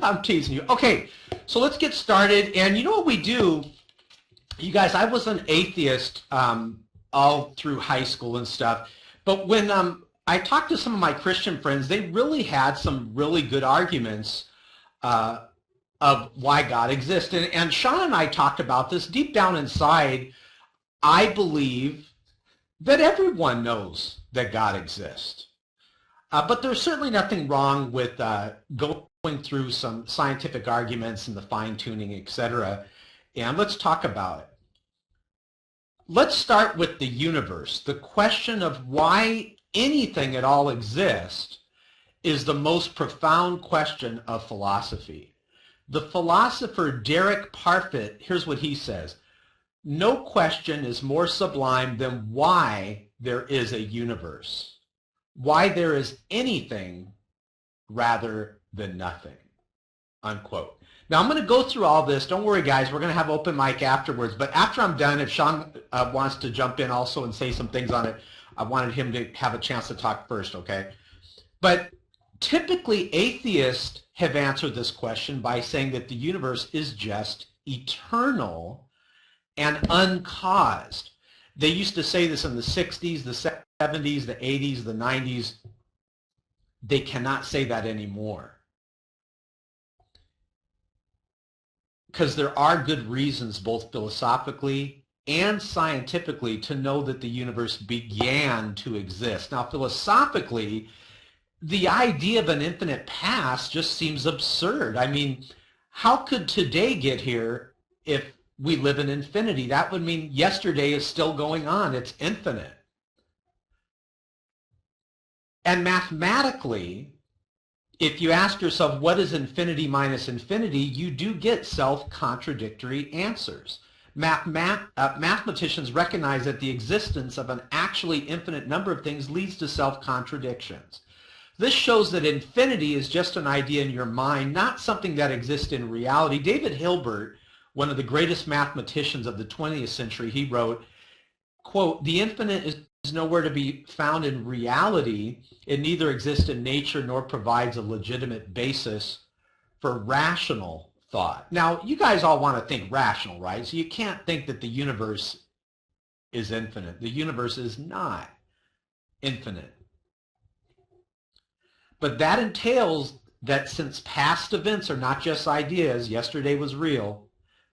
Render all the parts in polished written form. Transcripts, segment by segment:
I'm teasing you. Okay, so let's get started. And you know what we do, you guys, I was an atheist all through high school and stuff. But when I talked to some of my Christian friends, they really had some really good arguments of why God exists. And Sean and I talked about this. Deep down inside, I believe that everyone knows that God exists. But there's certainly nothing wrong with going through some scientific arguments and the fine-tuning, etc. And let's talk about it. Let's start with the universe. The question of why anything at all exists is the most profound question of philosophy. The philosopher Derek Parfit, here's what he says: no question is more sublime than why there is a universe. Why there is anything rather than nothing, unquote. Now, I'm going to go through all this. Don't worry, guys. We're going to have open mic afterwards. But after I'm done, if Sean wants to jump in also and say some things on it, I wanted him to have a chance to talk first, okay? But typically, atheists have answered this question by saying that the universe is just eternal and uncaused. They used to say this in the 60s, the 70s, the 80s, the 90s. They cannot say that anymore, because there are good reasons, both philosophically and scientifically, to know that the universe began to exist. Now, philosophically, the idea of an infinite past just seems absurd. I mean, how could today get here if we live in infinity? That would mean yesterday is still going on. It's infinite. And mathematically, if you ask yourself, what is infinity minus infinity, you do get self-contradictory answers. Mathematicians recognize that the existence of an actually infinite number of things leads to self-contradictions. This shows that infinity is just an idea in your mind, not something that exists in reality. David Hilbert, one of the greatest mathematicians of the 20th century, he wrote, quote, "The infinite is nowhere to be found in reality. It neither exists in nature nor provides a legitimate basis for rational thought." Now, you guys all want to think rational, right? So you can't think that the universe is infinite. The universe is not infinite. But that entails that since past events are not just ideas, yesterday was real,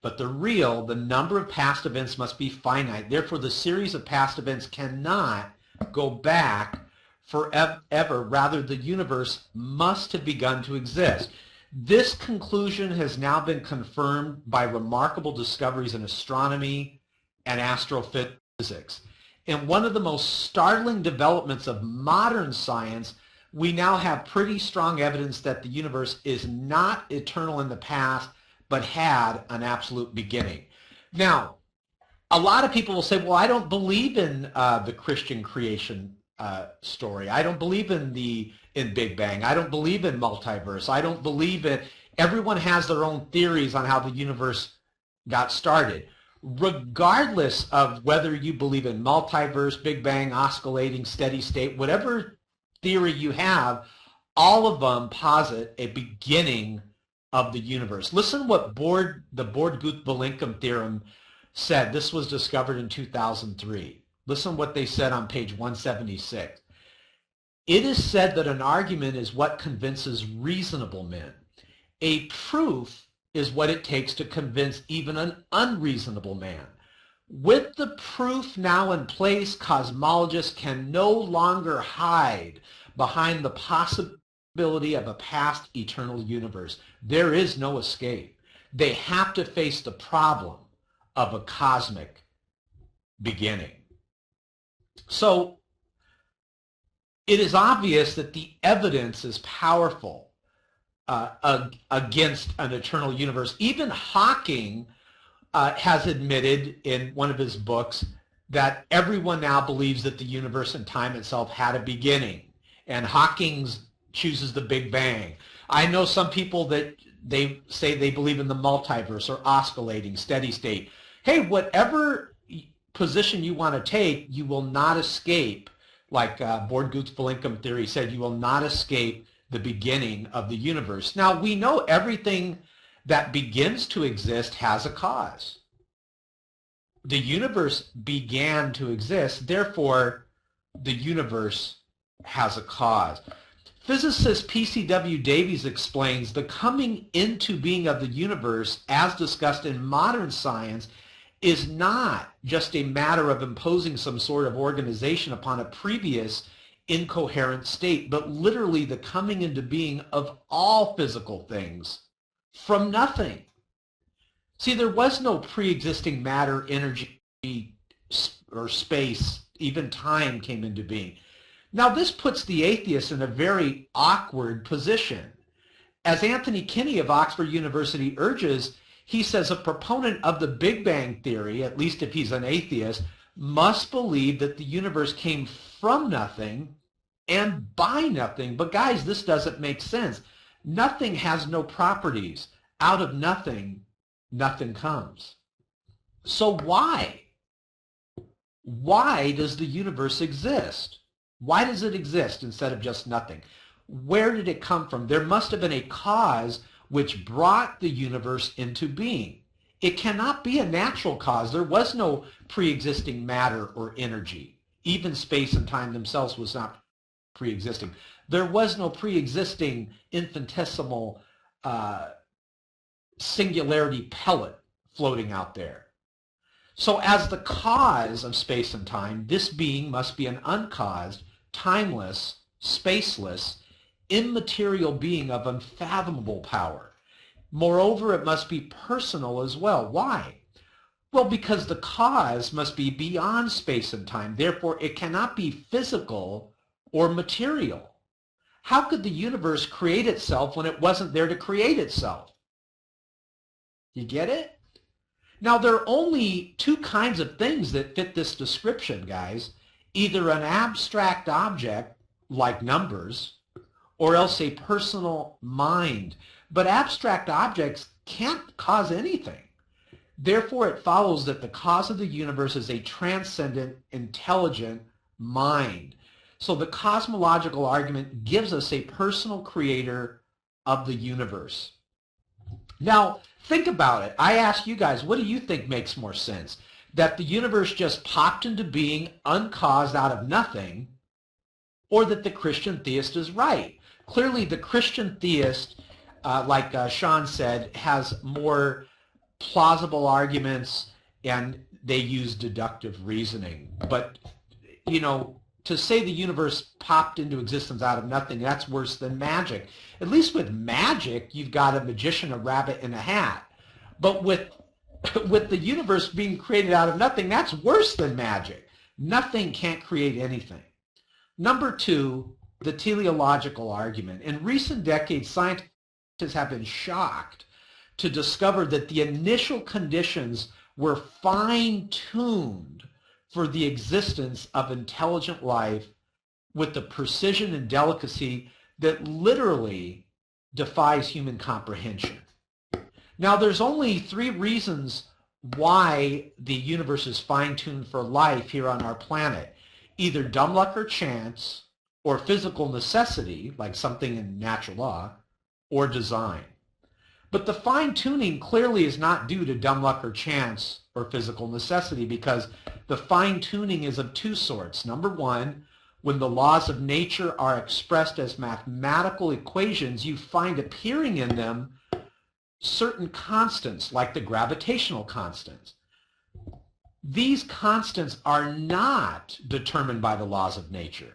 but the number of past events must be finite. Therefore, the series of past events cannot go back forever. Rather, the universe must have begun to exist. This conclusion has now been confirmed by remarkable discoveries in astronomy and astrophysics. And one of the most startling developments of modern science, we now have pretty strong evidence that the universe is not eternal in the past, but had an absolute beginning. Now, a lot of people will say, well, I don't believe in the Christian creation story. I don't believe in Big Bang. I don't believe in multiverse. I don't believe in... Everyone has their own theories on how the universe got started. Regardless of whether you believe in multiverse, Big Bang, oscillating, steady state, whatever theory you have, all of them posit a beginning of the universe. Listen what the Borde-Guth-Vilenkum theorem said. This was discovered in 2003. Listen what they said on page 176. "It is said that an argument is what convinces reasonable men. A proof is what it takes to convince even an unreasonable man. With the proof now in place, cosmologists can no longer hide behind the possibility of a past eternal universe. There is no escape. They have to face the problem of a cosmic beginning." So it is obvious that the evidence is powerful against an eternal universe. Even Hawking has admitted in one of his books that everyone now believes that the universe and time itself had a beginning. And Hawking chooses the Big Bang. I know some people that they say they believe in the multiverse or oscillating, steady state. Hey, whatever position you want to take, you will not escape, like Borde-Guth-Vilenkum theory said, you will not escape the beginning of the universe. Now, we know everything that begins to exist has a cause. The universe began to exist, therefore the universe has a cause. Physicist P.C.W. Davies explains the coming into being of the universe, as discussed in modern science, is not just a matter of imposing some sort of organization upon a previous incoherent state, but literally the coming into being of all physical things from nothing. See, there was no pre-existing matter, energy, or space. Even time came into being. Now, this puts the atheist in a very awkward position. As Anthony Kinney of Oxford University urges, he says a proponent of the Big Bang Theory, at least if he's an atheist, must believe that the universe came from nothing and by nothing. But guys, this doesn't make sense. Nothing has no properties. Out of nothing, nothing comes. So why? Why does the universe exist? Why does it exist instead of just nothing? Where did it come from? There must have been a cause which brought the universe into being. It cannot be a natural cause. There was no pre-existing matter or energy. Even space and time themselves was not pre-existing. There was no pre-existing infinitesimal singularity pellet floating out there. So as the cause of space and time, this being must be an uncaused, timeless, spaceless, immaterial being of unfathomable power. Moreover, it must be personal as well. Why? Well, because the cause must be beyond space and time. Therefore, it cannot be physical or material. How could the universe create itself when it wasn't there to create itself? You get it? Now, there are only two kinds of things that fit this description, guys. Either an abstract object, like numbers, or else a personal mind. But abstract objects can't cause anything. Therefore, it follows that the cause of the universe is a transcendent, intelligent mind. So the cosmological argument gives us a personal creator of the universe. Now, think about it. I ask you guys, what do you think makes more sense? That the universe just popped into being uncaused out of nothing, or that the Christian theist is right? Clearly, the Christian theist, like Sean said, has more plausible arguments, and they use deductive reasoning. But, you know, to say the universe popped into existence out of nothing, that's worse than magic. At least with magic, you've got a magician, a rabbit, and a hat. But with the universe being created out of nothing, that's worse than magic. Nothing can't create anything. Number two, the teleological argument. In recent decades, scientists have been shocked to discover that the initial conditions were fine-tuned for the existence of intelligent life with the precision and delicacy that literally defies human comprehension. Now, there's only three reasons why the universe is fine-tuned for life here on our planet. Either dumb luck or chance, or physical necessity, like something in natural law, or design. But the fine-tuning clearly is not due to dumb luck or chance or physical necessity, because the fine-tuning is of two sorts. Number one, when the laws of nature are expressed as mathematical equations, you find appearing in them certain constants, like the gravitational constants. These constants are not determined by the laws of nature.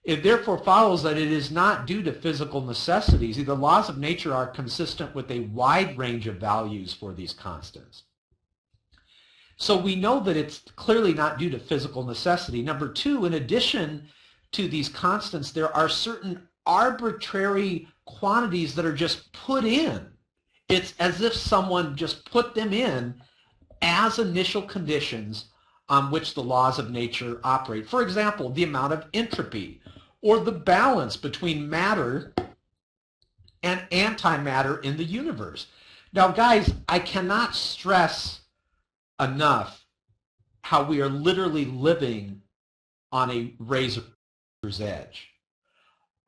It therefore follows that it is not due to physical necessities. The laws of nature are consistent with a wide range of values for these constants. So we know that it's clearly not due to physical necessity. Number two, in addition to these constants, there are certain arbitrary quantities that are just put in. It's as if someone just put them in as initial conditions on which the laws of nature operate. For example, the amount of entropy, or the balance between matter and antimatter in the universe. Now, guys, I cannot stress enough how we are literally living on a razor's edge.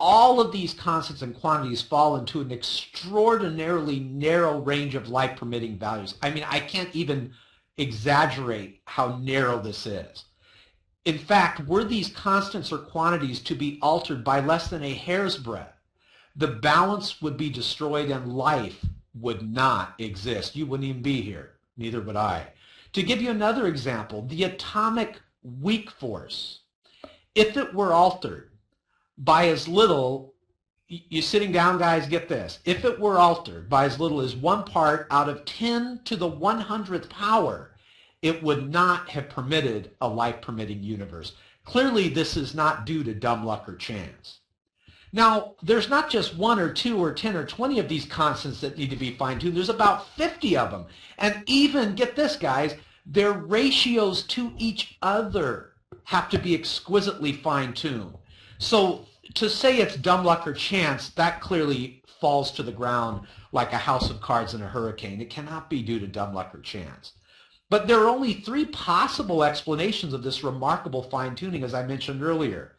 all of these constants and quantities fall into an extraordinarily narrow range of life-permitting values. I mean, I can't even exaggerate how narrow this is. In fact, were these constants or quantities to be altered by less than a hair's breadth, the balance would be destroyed and life would not exist. You wouldn't even be here. Neither would I. To give you another example, the atomic weak force, if it were altered by as little, you sitting down guys, get this, if it were altered by as little as 1 part out of 10 to the 100th power, it would not have permitted a life-permitting universe. Clearly, this is not due to dumb luck or chance. Now, there's not just 1 or 2 or 10 or 20 of these constants that need to be fine-tuned. There's about 50 of them. And even, get this, guys, their ratios to each other have to be exquisitely fine-tuned. So to say it's dumb luck or chance, that clearly falls to the ground like a house of cards in a hurricane. It cannot be due to dumb luck or chance. But there are only 3 possible explanations of this remarkable fine-tuning, as I mentioned earlier.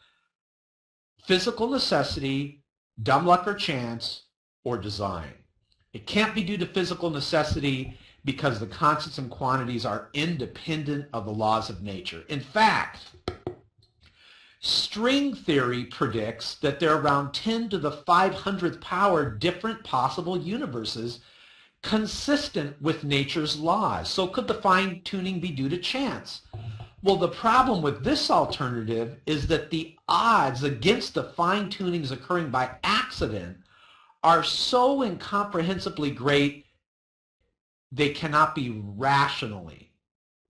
Physical necessity, dumb luck or chance, or design. It can't be due to physical necessity because the constants and quantities are independent of the laws of nature. In fact, string theory predicts that there are around 10 to the 500th power different possible universes consistent with nature's laws. So could the fine-tuning be due to chance? Well, the problem with this alternative is that the odds against the fine-tunings occurring by accident are so incomprehensibly great they cannot be rationally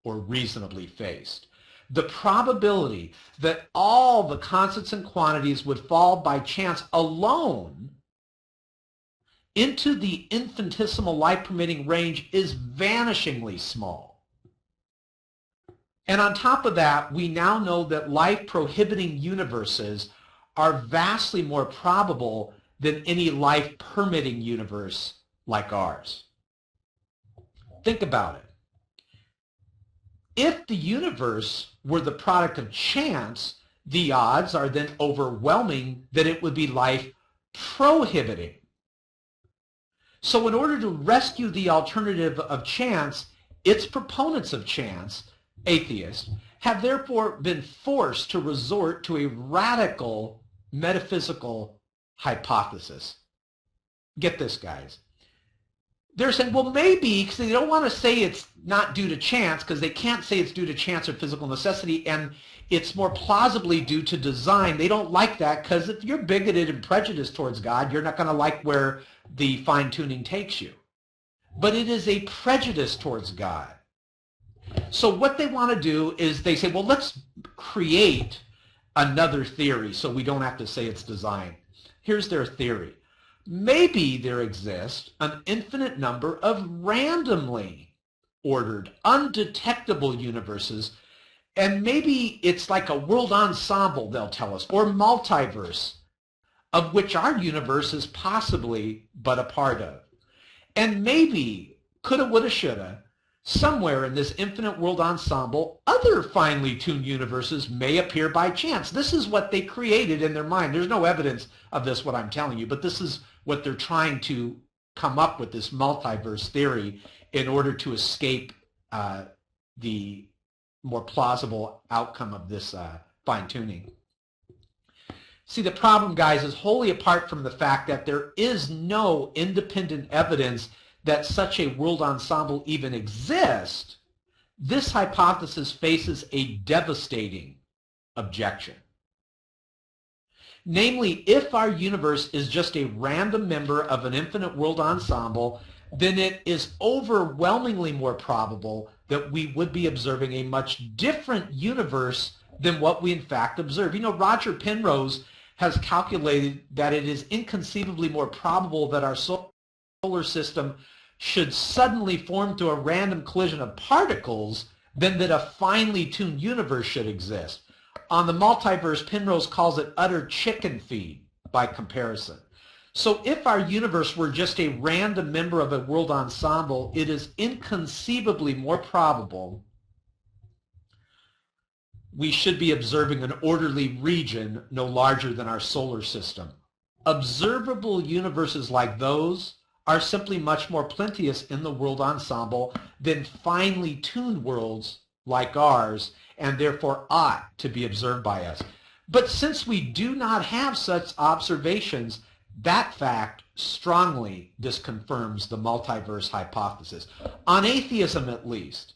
or reasonably faced. The probability that all the constants and quantities would fall by chance alone into the infinitesimal life-permitting range is vanishingly small. And on top of that, we now know that life-prohibiting universes are vastly more probable than any life-permitting universe like ours. Think about it. If the universe were the product of chance, the odds are then overwhelming that it would be life-prohibiting. So in order to rescue the alternative of chance, its proponents of chance, atheists, have therefore been forced to resort to a radical metaphysical hypothesis. Get this, guys. They're saying, well, maybe, because they don't want to say it's not due to chance, because they can't say it's due to chance or physical necessity, and it's more plausibly due to design. They don't like that, because if you're bigoted and prejudiced towards God, you're not going to like where the fine-tuning takes you. But it is a prejudice towards God. So what they want to do is they say, well, let's create another theory so we don't have to say it's design. Here's their theory. Maybe there exists an infinite number of randomly ordered, undetectable universes, and maybe it's like a world ensemble, they'll tell us, or multiverse, of which our universe is possibly but a part of. And maybe, coulda, woulda, shoulda, somewhere in this infinite world ensemble, other finely tuned universes may appear by chance. This is what they created in their mind. There's no evidence of this, what I'm telling you, but this is what they're trying to come up with, this multiverse theory, in order to escape the more plausible outcome of this fine-tuning. See, the problem, guys, is wholly apart from the fact that there is no independent evidence that such a world ensemble even exists. This hypothesis faces a devastating objection. Namely, if our universe is just a random member of an infinite world ensemble, then it is overwhelmingly more probable that we would be observing a much different universe than what we in fact observe. You know, Roger Penrose has calculated that it is inconceivably more probable that our solar system should suddenly form through a random collision of particles than that a finely tuned universe should exist. On the multiverse, Penrose calls it utter chicken feed by comparison. So if our universe were just a random member of a world ensemble, it is inconceivably more probable we should be observing an orderly region no larger than our solar system Observable universes like those are simply much more plenteous in the world ensemble than finely tuned worlds like ours, and therefore ought to be observed by us. But since we do not have such observations, that fact strongly disconfirms the multiverse hypothesis. On atheism, at least,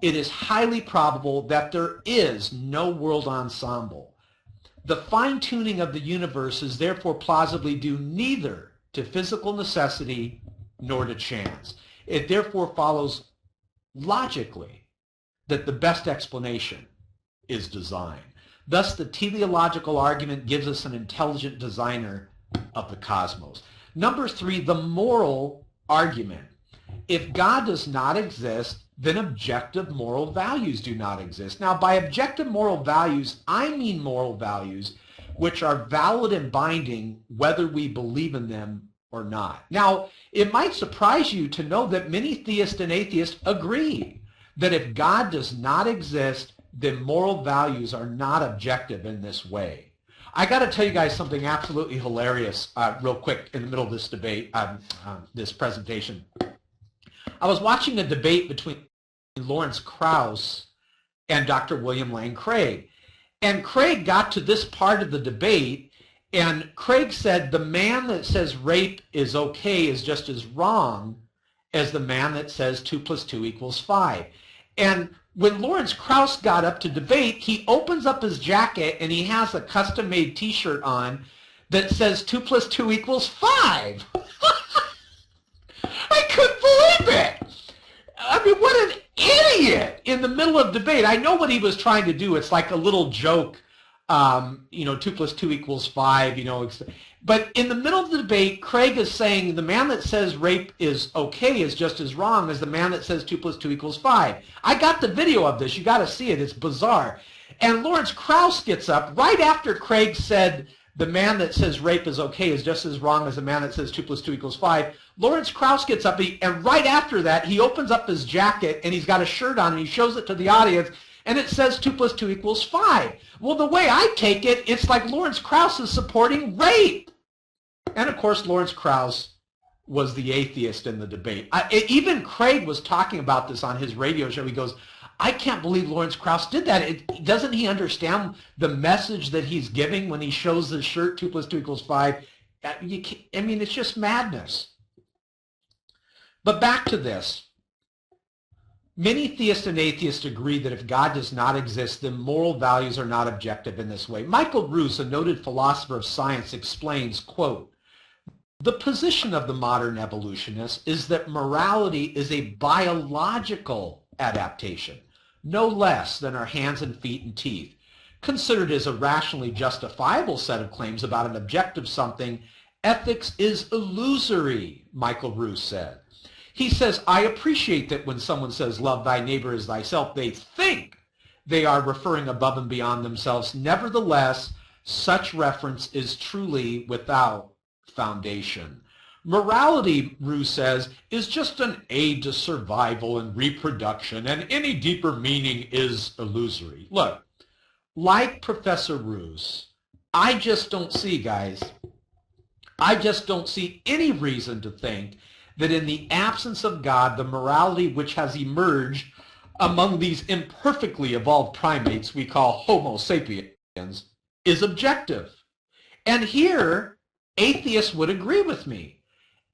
it is highly probable that there is no world ensemble. The fine-tuning of the universe is therefore plausibly due neither to physical necessity nor to chance. It therefore follows logically that the best explanation is design. Thus, the teleological argument gives us an intelligent designer of the cosmos. Number 3, the moral argument. If God does not exist, then objective moral values do not exist. Now, by objective moral values, I mean moral values which are valid and binding whether we believe in them or not. Now, it might surprise you to know that many theists and atheists agree that if God does not exist, then moral values are not objective in this way. I got to tell you guys something absolutely hilarious real quick in the middle of this debate, this presentation. I was watching a debate between Lawrence Krauss and Dr. William Lane Craig. And Craig got to this part of the debate, and Craig said the man that says rape is okay is just as wrong as the man that says 2 + 2 = 5. And when Lawrence Krauss got up to debate, he opens up his jacket and he has a custom-made t-shirt on that says 2 + 2 = 5. I couldn't believe it. I mean, what an idiot in the middle of debate. I know what he was trying to do. It's like a little joke, 2 + 2 = 5, But in the middle of the debate, Craig is saying the man that says rape is okay is just as wrong as the man that says 2 + 2 = 5. I got the video of this. You got to see it. It's bizarre. And Lawrence Krauss gets up right after Craig said the man that says rape is okay is just as wrong as the man that says 2 + 2 = 5. Lawrence Krauss gets up, and right after that, he opens up his jacket, and he's got a shirt on, and he shows it to the audience, and it says 2 + 2 = 5. Well, the way I take it, it's like Lawrence Krauss is supporting rape. And, of course, Lawrence Krauss was the atheist in the debate. Even Craig was talking about this on his radio show. He goes, I can't believe Lawrence Krauss did that. Doesn't he understand the message that he's giving when he shows his shirt 2 + 2 = 5? I mean, it's just madness. But back to this. Many theists and atheists agree that if God does not exist, then moral values are not objective in this way. Michael Ruse, a noted philosopher of science, explains, quote, the position of the modern evolutionist is that morality is a biological adaptation, no less than our hands and feet and teeth. Considered as a rationally justifiable set of claims about an objective something, ethics is illusory, Michael Ruse said. He says, I appreciate that when someone says love thy neighbor as thyself, they think they are referring above and beyond themselves. Nevertheless, such reference is truly without foundation. Morality, Ruse says, is just an aid to survival and reproduction, and any deeper meaning is illusory. Look, like Professor Ruse, I just don't see, guys, I just don't see any reason to think that in the absence of God, the morality which has emerged among these imperfectly evolved primates we call Homo sapiens is objective. And here, atheists would agree with me.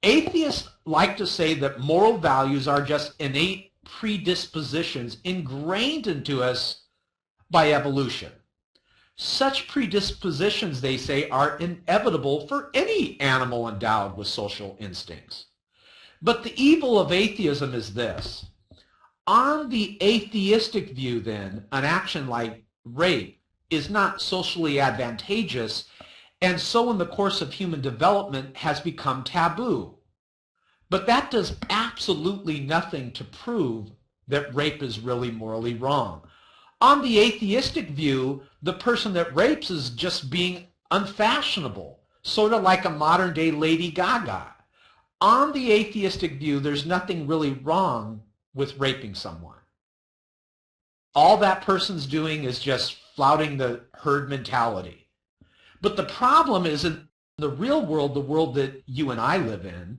Atheists like to say that moral values are just innate predispositions ingrained into us by evolution. Such predispositions, they say, are inevitable for any animal endowed with social instincts. But the evil of atheism is this. On the atheistic view, then, an action like rape is not socially advantageous, and so in the course of human development has become taboo. But that does absolutely nothing to prove that rape is really morally wrong. On the atheistic view, the person that rapes is just being unfashionable, sort of like a modern-day Lady Gaga. On the atheistic view, there's nothing really wrong with raping someone. All that person's doing is just flouting the herd mentality. But the problem isn't the real world, the world that you and I live in,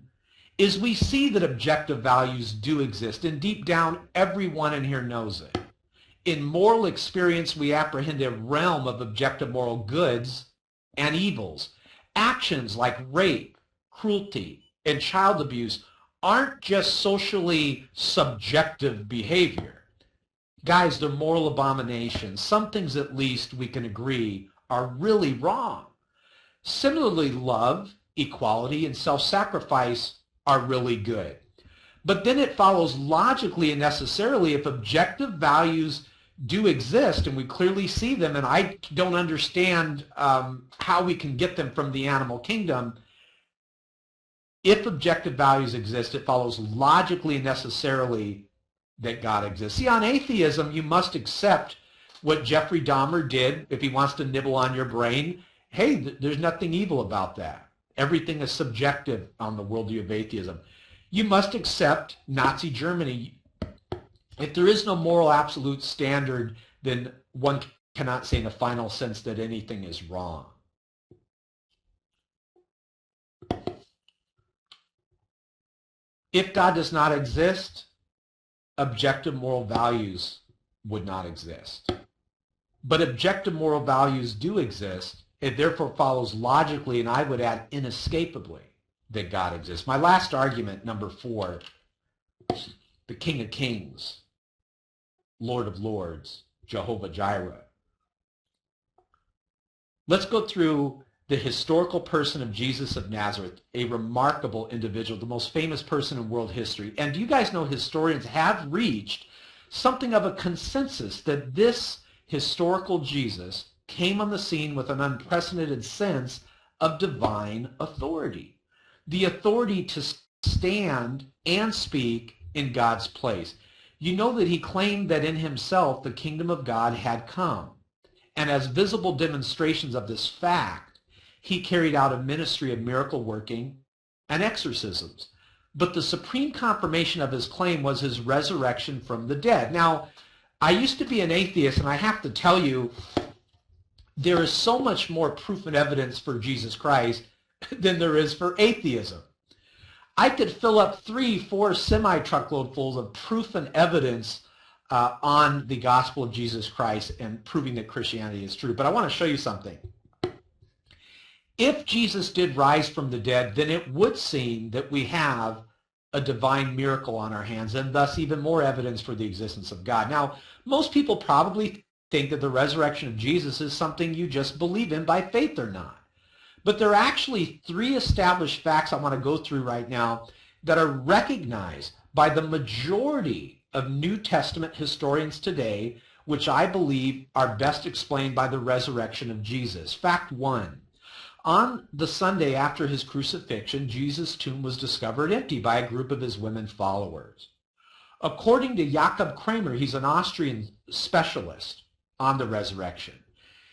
is we see that objective values do exist, and deep down, everyone in here knows it. In moral experience, we apprehend a realm of objective moral goods and evils. Actions like rape, cruelty, and child abuse aren't just socially subjective behavior. Guys, they're moral abominations. Some things, at least, we can agree are really wrong. Similarly, love, equality, and self-sacrifice are really good. But then it follows logically and necessarily, if objective values do exist, and we clearly see them, and I don't understand how we can get them from the animal kingdom. If objective values exist, it follows logically and necessarily that God exists. See, on atheism, you must accept what Jeffrey Dahmer did. If he wants to nibble on your brain, hey, there's nothing evil about that. Everything is subjective on the worldview of atheism. You must accept Nazi Germany. If there is no moral absolute standard, then one cannot say in a final sense that anything is wrong. If God does not exist, objective moral values would not exist. But objective moral values do exist. It therefore follows logically, and I would add inescapably, that God exists. My last argument, number 4, the King of Kings, Lord of Lords, Jehovah Jireh. Let's go through the historical person of Jesus of Nazareth, a remarkable individual, the most famous person in world history. And do you guys know historians have reached something of a consensus that this historical Jesus came on the scene with an unprecedented sense of divine authority, the authority to stand and speak in God's place. You know that he claimed that in himself the kingdom of God had come. And as visible demonstrations of this fact, he carried out a ministry of miracle working and exorcisms. But the supreme confirmation of his claim was his resurrection from the dead. Now, I used to be an atheist, and I have to tell you, there is so much more proof and evidence for Jesus Christ than there is for atheism. I could fill up 3-4 semi-truckload-fulls of proof and evidence on the gospel of Jesus Christ and proving that Christianity is true. But I want to show you something. If Jesus did rise from the dead, then it would seem that we have a divine miracle on our hands, and thus even more evidence for the existence of God. Now, most people probably think that the resurrection of Jesus is something you just believe in by faith or not. But there are actually 3 established facts I want to go through right now that are recognized by the majority of New Testament historians today, which I believe are best explained by the resurrection of Jesus. Fact 1. On the Sunday after his crucifixion, Jesus' tomb was discovered empty by a group of his women followers. According to Jakob Kramer, he's an Austrian specialist on the resurrection,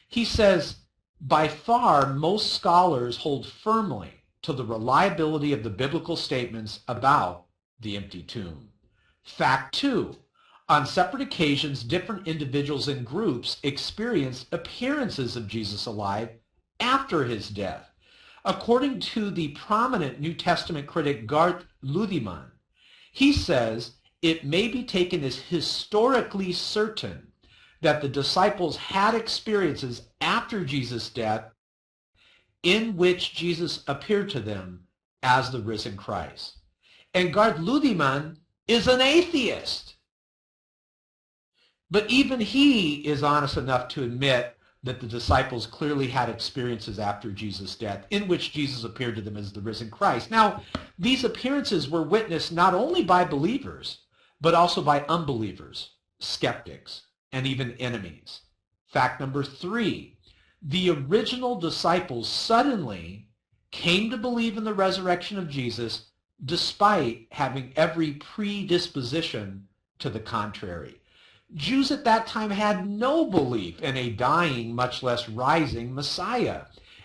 he says, by far, most scholars hold firmly to the reliability of the biblical statements about the empty tomb. Fact 2. On separate occasions, different individuals and groups experienced appearances of Jesus alive after his death. According to the prominent New Testament critic Garth Ludemann, he says it may be taken as historically certain that the disciples had experiences after Jesus' death in which Jesus appeared to them as the risen Christ. And Garth Ludemann is an atheist. But even he is honest enough to admit that the disciples clearly had experiences after Jesus' death in which Jesus appeared to them as the risen Christ. Now, these appearances were witnessed not only by believers, but also by unbelievers, skeptics, and even enemies. Fact number 3, the original disciples suddenly came to believe in the resurrection of Jesus despite having every predisposition to the contrary. Jews at that time had no belief in a dying, much less rising Messiah.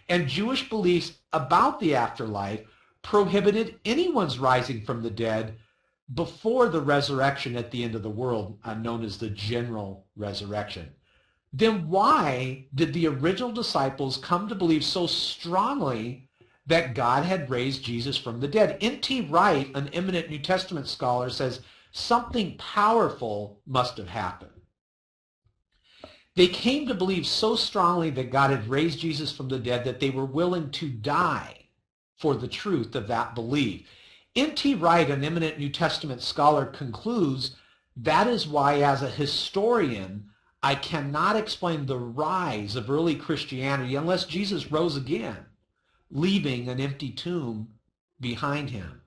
And Jewish beliefs about the afterlife prohibited anyone's rising from the dead before the resurrection at the end of the world, known as the general resurrection. Then why did the original disciples come to believe so strongly that God had raised Jesus from the dead. N.T. Wright, an eminent New Testament scholar, says something powerful must have happened. They came to believe so strongly that God had raised Jesus from the dead that they were willing to die for the truth of that belief. N.T. Wright, an eminent New Testament scholar, concludes, that is why, as a historian, I cannot explain the rise of early Christianity unless Jesus rose again, leaving an empty tomb behind him.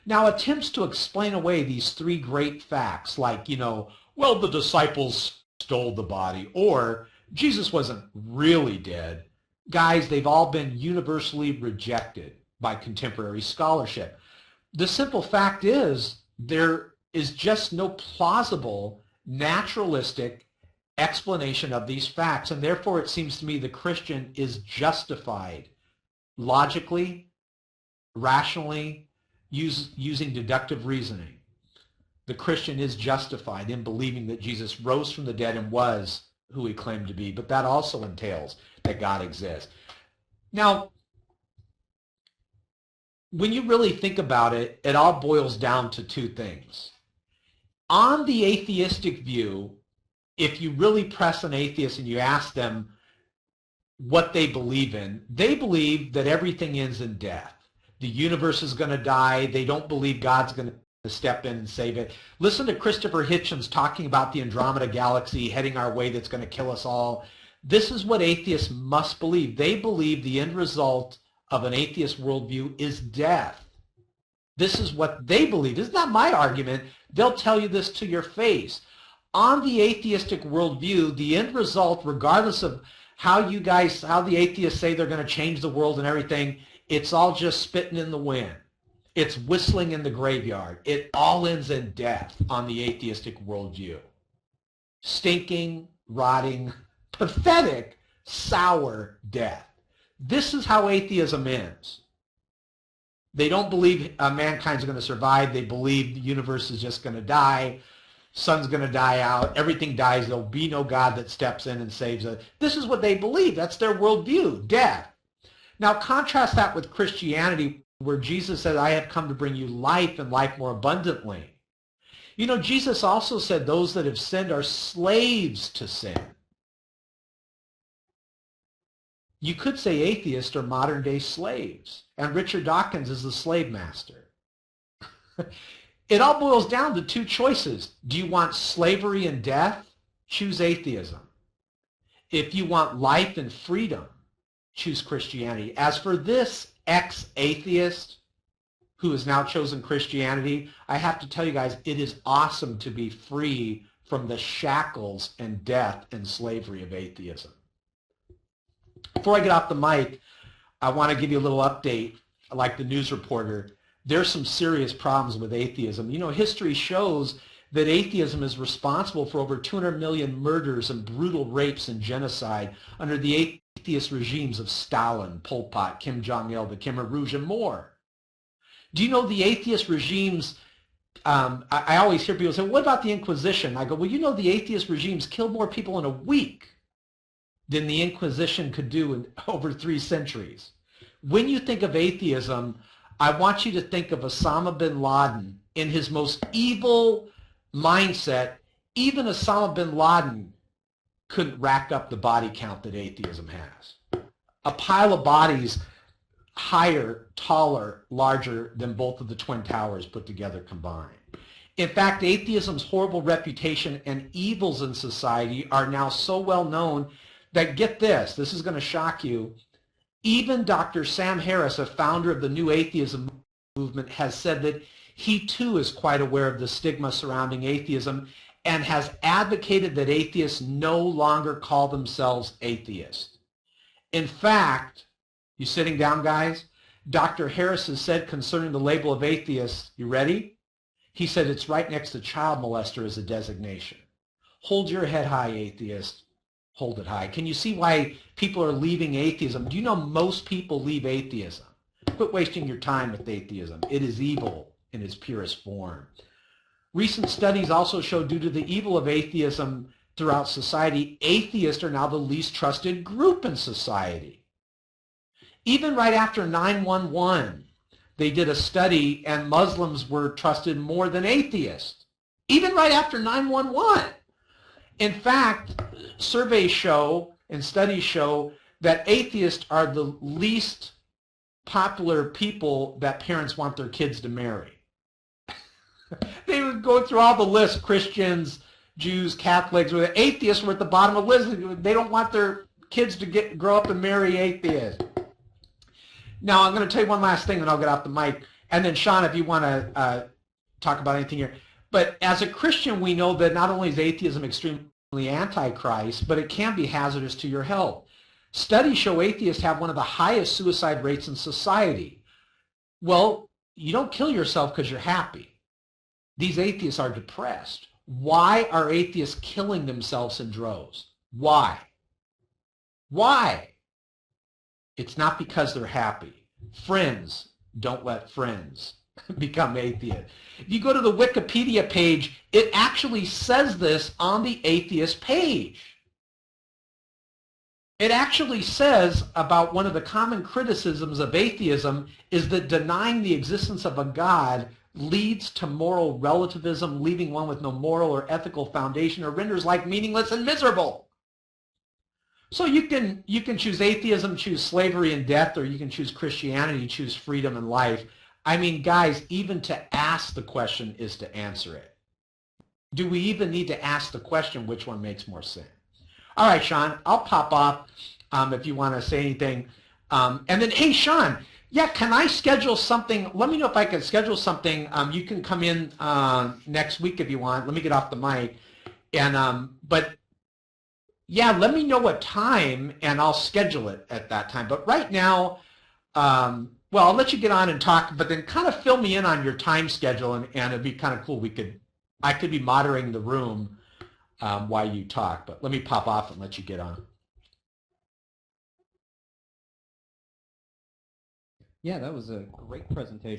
Now, attempts to explain away these three great facts, like, well, the disciples stole the body, or Jesus wasn't really dead, guys, they've all been universally rejected by contemporary scholarship. The simple fact is, there is just no plausible, naturalistic explanation of these facts, and therefore it seems to me the Christian is justified logically, rationally, using deductive reasoning. The Christian is justified in believing that Jesus rose from the dead and was who he claimed to be, but that also entails that God exists. Now, when you really think about it, it all boils down to two things. On the atheistic view, if you really press an atheist and you ask them what they believe in, they believe that everything ends in death. The universe is going to die. They don't believe God's going to step in and save it. Listen to Christopher Hitchens talking about the Andromeda Galaxy heading our way that's going to kill us all. This is what atheists must believe. They believe the end result of an atheist worldview is death. This is what they believe. This is not my argument. They'll tell you this to your face. On the atheistic worldview, the end result, regardless of how the atheists say they're going to change the world and everything, it's all just spitting in the wind. It's whistling in the graveyard. It all ends in death on the atheistic worldview. Stinking, rotting, pathetic, sour death. This is how atheism ends. They don't believe mankind's going to survive. They believe the universe is just going to die. Sun's going to die out. Everything dies. There'll be no God that steps in and saves us. This is what they believe. That's their worldview, death. Now contrast that with Christianity, where Jesus said, I have come to bring you life and life more abundantly. Jesus also said those that have sinned are slaves to sin. You could say atheists are modern-day slaves, and Richard Dawkins is the slave master. It all boils down to two choices. Do you want slavery and death? Choose atheism. If you want life and freedom, choose Christianity. As for this ex-atheist who has now chosen Christianity, I have to tell you guys, it is awesome to be free from the shackles and death and slavery of atheism. Before I get off the mic, I want to give you a little update, like the news reporter. There's some serious problems with atheism. History shows that atheism is responsible for over 200 million murders and brutal rapes and genocide under the atheist regimes of Stalin, Pol Pot, Kim Jong-il, the Khmer Rouge, and more. Do you know the atheist regimes, I always hear people say, what about the Inquisition? I go, well, the atheist regimes killed more people in a week than the Inquisition could do in over 3 centuries. When you think of atheism, I want you to think of Osama bin Laden in his most evil mindset. Even Osama bin Laden couldn't rack up the body count that atheism has. A pile of bodies higher, taller, larger than both of the Twin Towers put together combined. In fact, atheism's horrible reputation and evils in society are now so well known that, get this is going to shock you, even Dr. Sam Harris, a founder of the New Atheism movement, has said that he too is quite aware of the stigma surrounding atheism and has advocated that atheists no longer call themselves atheists. In fact, you sitting down, guys? Dr. Harris has said concerning the label of atheist, you ready? He said it's right next to child molester as a designation. Hold your head high, atheist. Hold it high. Can you see why people are leaving atheism? Do you know most people leave atheism? Quit wasting your time with atheism. It is evil in its purest form. Recent studies also show, due to the evil of atheism throughout society, atheists are now the least trusted group in society. Even right after 9/11, they did a study and Muslims were trusted more than atheists. Even right after 9/11. In fact, surveys show and studies show that atheists are the least popular people that parents want their kids to marry. They would go through all the lists, Christians, Jews, Catholics, or the atheists were at the bottom of the list. They don't want their kids to grow up and marry atheists. Now, I'm going to tell you one last thing, and I'll get off the mic. And then, Sean, if you want to talk about anything here. But as a Christian, we know that not only is atheism extremely anti-Christ, but it can be hazardous to your health. Studies show atheists have one of the highest suicide rates in society. Well, you don't kill yourself because you're happy. These atheists are depressed. Why are atheists killing themselves in droves? Why? Why? It's not because they're happy. Friends don't let friends become atheists. If you go to the Wikipedia page, it actually says this on the atheist page. It actually says about one of the common criticisms of atheism is that denying the existence of a God leads to moral relativism, leaving one with no moral or ethical foundation, or renders life meaningless and miserable. So you can choose atheism, choose slavery and death, or you can choose Christianity, choose freedom and life. I mean, guys, even to ask the question is to answer it. Do we even need to ask the question which one makes more sense? All right, Sean, I'll pop off if you want to say anything. And then, hey, Sean, yeah, can I schedule something? Let me know if I can schedule something. You can come in next week if you want. Let me get off the mic. And but yeah, let me know what time, and I'll schedule it at that time. But right now, well, I'll let you get on and talk, but then kind of fill me in on your time schedule, and it'd be kind of cool. I could be moderating the room while you talk, but let me pop off and let you get on. Yeah, that was a great presentation.